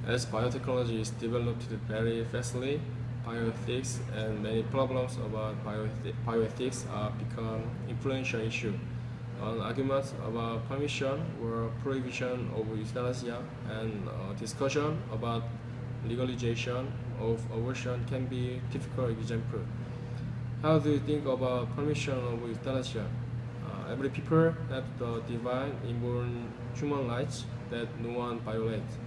As biotechnology is developed very fastly, bioethics and many problems about bioethics are become influential issue. An argument about permission or prohibition of euthanasia and discussion about legalization of abortion can be typical example. How do you think about permission of euthanasia? Every people have the divine inborn human rights that no one violates.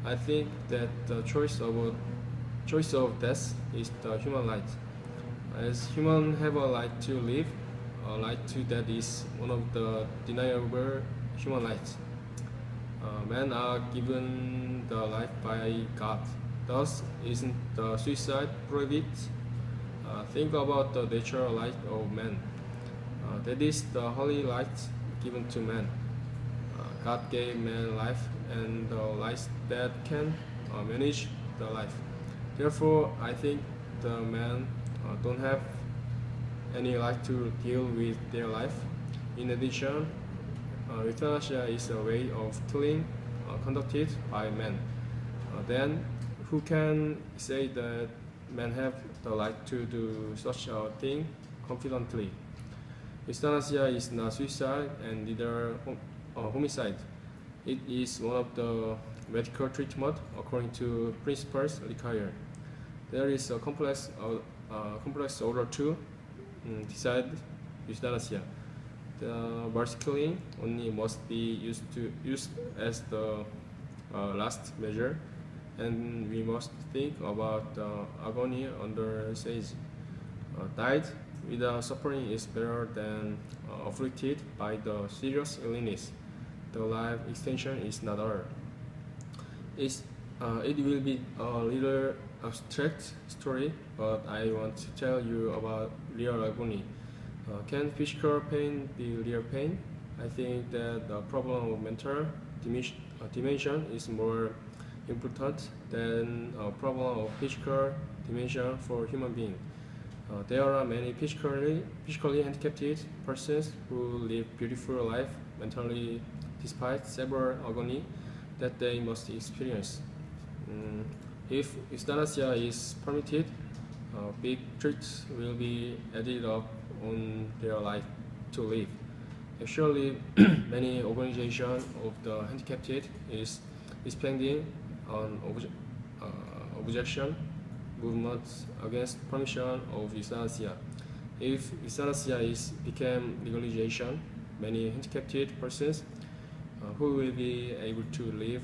I think that the choice of death is the human right. As humans have a right to live, a right to death is one of the deniable human rights. Men are given the life by God. Thus, isn't the suicide prohibited? Think about the natural right of man. That is the holy right given to man. God gave man life and the life that can manage the life. Therefore, I think the men don't have any right to deal with their life. In addition, euthanasia is a way of killing conducted by men. Then, who can say that men have the right to do such a thing confidently? Euthanasia is not suicide and neither homicide. It is one of the medical treatment according to principles required. There is a complex order to decide euthanasia. The mercy killing only must be used as the last measure, and we must think about the agony under siege. Died without suffering is better than afflicted by the serious illness. The life extension is not all. It will be a little abstract story, but I want to tell you about real agony. Can physical pain be real pain? I think that the problem of mental dimension is more important than a problem of physical dimension for human being. There are many physically handicapped persons who live beautiful life mentally despite several agony that they must experience. If euthanasia is permitted, big threats will be added up on their life to live. Actually, many organizations of the handicapped is expanding on objection movements against permission of euthanasia. If euthanasia is became legalization, many handicapped persons who will be able to live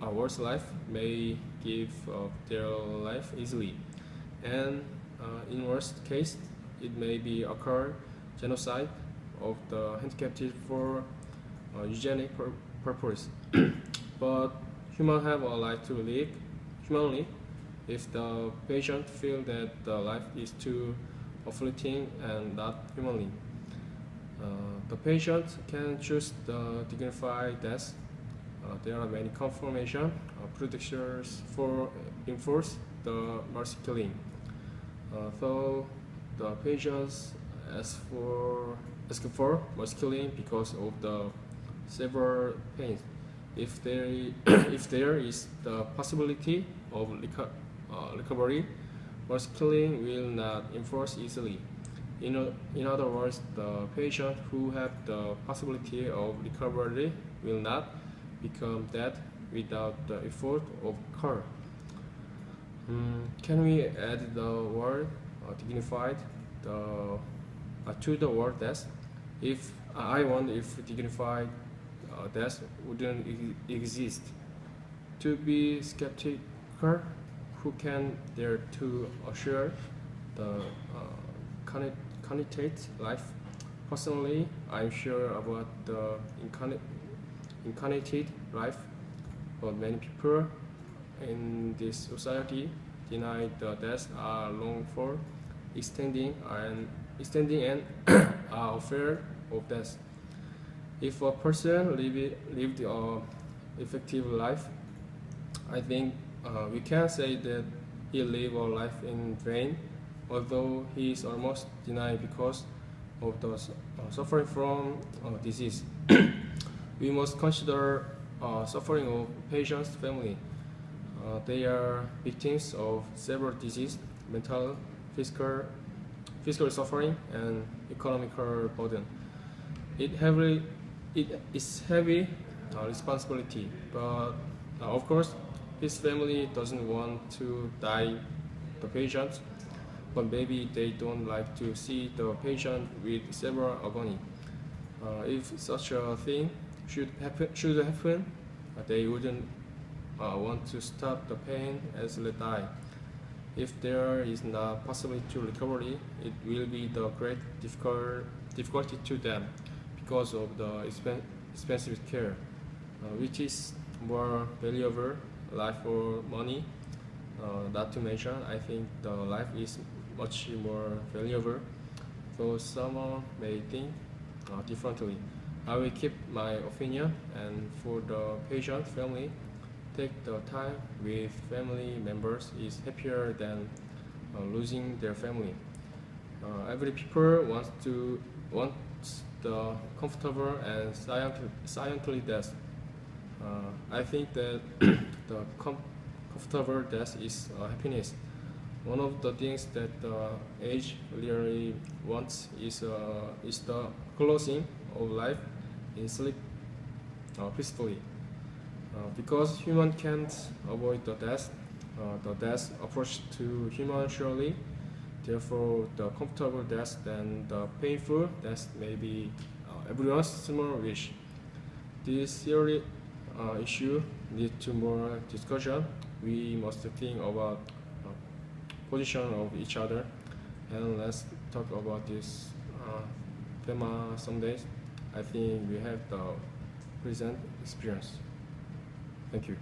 a worse life may give up their life easily, and in worst case, it may be occur genocide of the handicapped for eugenic purpose. But humans have a right to live humanly if the patient feel that the life is too afflicting and not humanly. The patient can choose the dignified death. There are many confirmation protections for enforce the mercy killing. So the patients ask for mercy killing because of the severe pain. If there is the possibility of recovery, mercy killing will not enforce easily. In other words, the patient who have the possibility of recovery will not become dead without the effort of care. Can we add the word dignified to the word death? If I wonder if dignified death wouldn't exist. To be skeptical, who can dare to assure the incarnate life? Personally, I'm sure about the incarnated life, but many people in this society deny the death are long for extending and are afraid of death. If a person lived a effective life, I think we can say that he lived a life in vain, although he is almost denied because of the suffering from disease. We must consider suffering of patients' family. They are victims of several diseases, mental, physical, physical suffering, and economical burden. It is heavy responsibility, but of course, his family doesn't want to die the patient, but maybe they don't like to see the patient with several agony. If such a thing should happen, they wouldn't want to stop the pain as they die. If there is not possibility to recovery, it will be the great difficulty to them because of the expensive care, which is more valuable, life or money. Not to mention, I think the life is much more valuable. Though some may think differently. I will keep my opinion, and for the patient family, take the time with family members is happier than losing their family. Every people wants the comfortable and silently death. I think that the comfortable death is happiness. One of the things that the age really wants is the closing of life in sleep peacefully. Because human can't avoid the death approach to human surely. Therefore, the comfortable death and the painful death may be everyone's small wish. This theory issue needs to more discussion. We must think about position of each other, and let's talk about this thema some days. I think we have the present experience. Thank you.